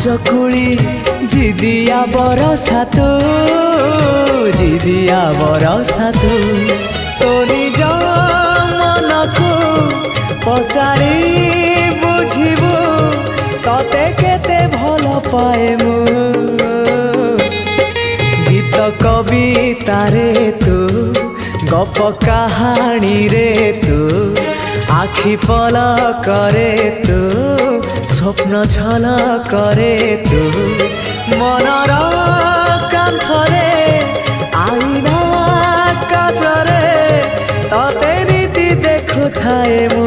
चकुली जिदिया बरसा तू जिदिया बरसा तू तो निज मन को पचारि बुझिबु तते केते भल पाए मु गीत कविता रे तू गप कहानी रे तू आखि पलक रे तू स्वप्न झलक रे तू मनर कांथरे आईना काचरे तते नीति देखु थाए मु।